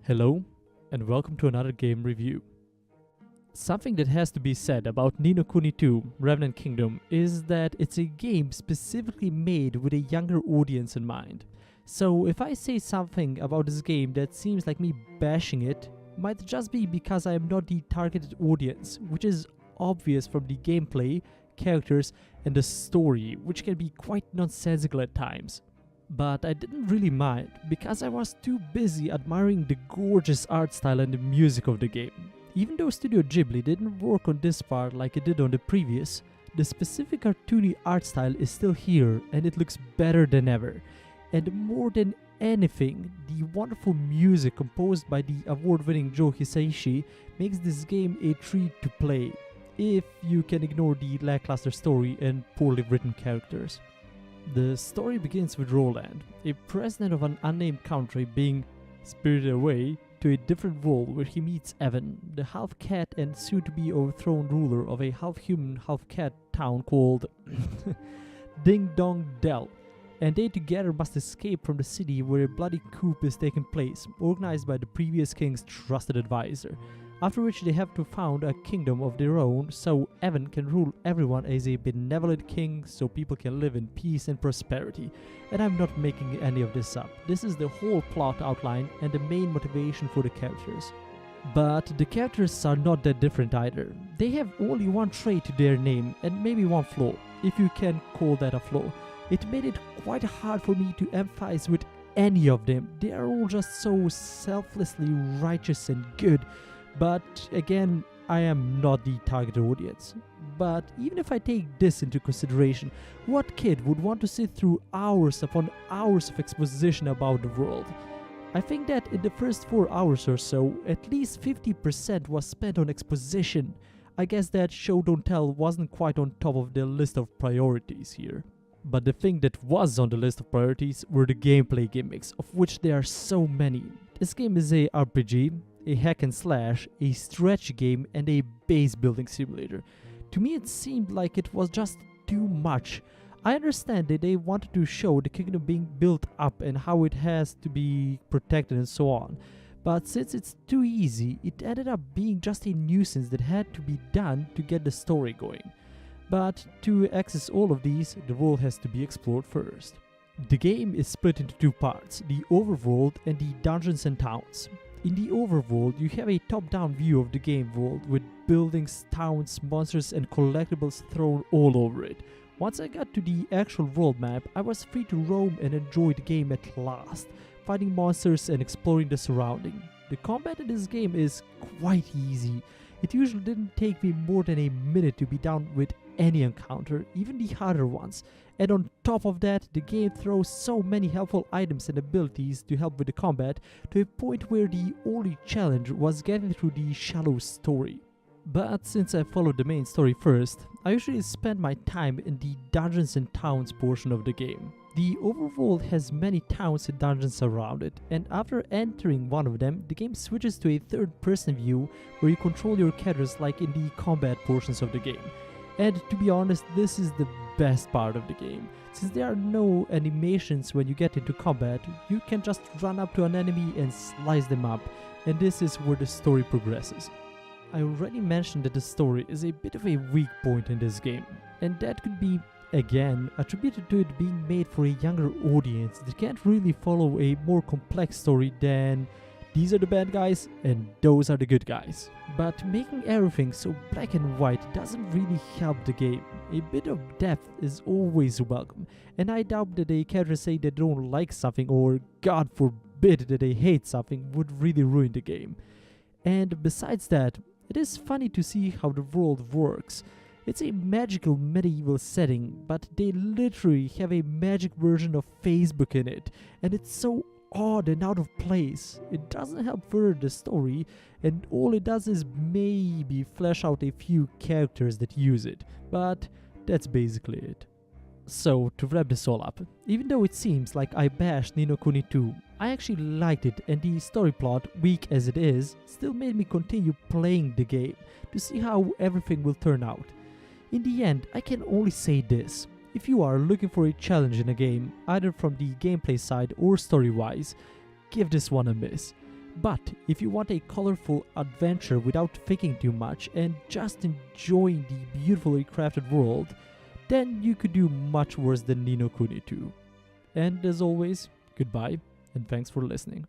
Hello, and welcome to another game review. Something that has to be said about Kuni II, Revenant Kingdom is that it's a game specifically made with a younger audience in mind. So if I say something about this game that seems like me bashing it, might just be because I am not the targeted audience, which is obvious from the gameplay, characters, and the story, which can be quite nonsensical at times. But I didn't really mind, because I was too busy admiring the gorgeous art style and the music of the game. Even though Studio Ghibli didn't work on this part like it did on the previous, the specific cartoony art style is still here and it looks better than ever. And more than anything, the wonderful music composed by the award-winning Joe Hisaishi makes this game a treat to play, if you can ignore the lackluster story and poorly written characters. The story begins with Roland, a president of an unnamed country, being spirited away to a different world where he meets Evan, the half-cat and soon-to-be overthrown ruler of a half-human, half-cat town called Ding Dong Dell, and they together must escape from the city where a bloody coup is taking place, organized by the previous king's trusted advisor. After which they have to found a kingdom of their own, so Evan can rule everyone as a benevolent king, so people can live in peace and prosperity. And I'm not making any of this up. This is the whole plot outline and the main motivation for the characters. But the characters are not that different either. They have only one trait to their name and maybe one flaw, if you can call that a flaw. It made it quite hard for me to empathize with any of them. They are all just so selflessly righteous and good. But again, I am not the target audience. But even if I take this into consideration, what kid would want to sit through hours upon hours of exposition about the world? I think that in the first 4 hours or so, at least 50% was spent on exposition. I guess that show don't tell wasn't quite on top of the list of priorities here. But the thing that was on the list of priorities were the gameplay gimmicks, of which there are so many. This game is a RPG, a hack and slash, a stretch game, and a base building simulator. To me it seemed like it was just too much. I understand that they wanted to show the kingdom being built up and how it has to be protected and so on. But since it's too easy, it ended up being just a nuisance that had to be done to get the story going. But to access all of these, the world has to be explored first. The game is split into two parts, the overworld and the dungeons and towns. In the overworld, you have a top-down view of the game world with buildings, towns, monsters and collectibles thrown all over it. Once I got to the actual world map, I was free to roam and enjoy the game at last, fighting monsters and exploring the surrounding. The combat in this game is quite easy. It usually didn't take me more than a minute to be down with any encounter, even the harder ones. And on top of that, the game throws so many helpful items and abilities to help with the combat, to a point where the only challenge was getting through the shallow story. But since I followed the main story first, I usually spend my time in the dungeons and towns portion of the game. The overworld has many towns and dungeons around it, and after entering one of them, the game switches to a third-person view where you control your characters like in the combat portions of the game. And to be honest, this is the best part of the game. Since there are no animations when you get into combat, you can just run up to an enemy and slice them up, and this is where the story progresses. I already mentioned that the story is a bit of a weak point in this game, and that could be, again, attributed to it being made for a younger audience that can't really follow a more complex story than these are the bad guys and those are the good guys. But making everything so black and white doesn't really help the game. A bit of depth is always welcome, and I doubt that a character saying they don't like something or, God forbid, that they hate something would really ruin the game. And besides that, it is funny to see how the world works. It's a magical medieval setting, but they literally have a magic version of Facebook in it, and it's so odd and out of place. It doesn't help further the story, and all it does is maybe flesh out a few characters that use it, but that's basically it. So, to wrap this all up, even though it seems like I bashed Kuni II, I actually liked it, and the story plot, weak as it is, still made me continue playing the game to see how everything will turn out. In the end, I can only say this: if you are looking for a challenge in a game, either from the gameplay side or story-wise, give this one a miss. But if you want a colorful adventure without thinking too much and just enjoying the beautifully crafted world, then you could do much worse than Ni no Kuni 2. And as always, goodbye and thanks for listening.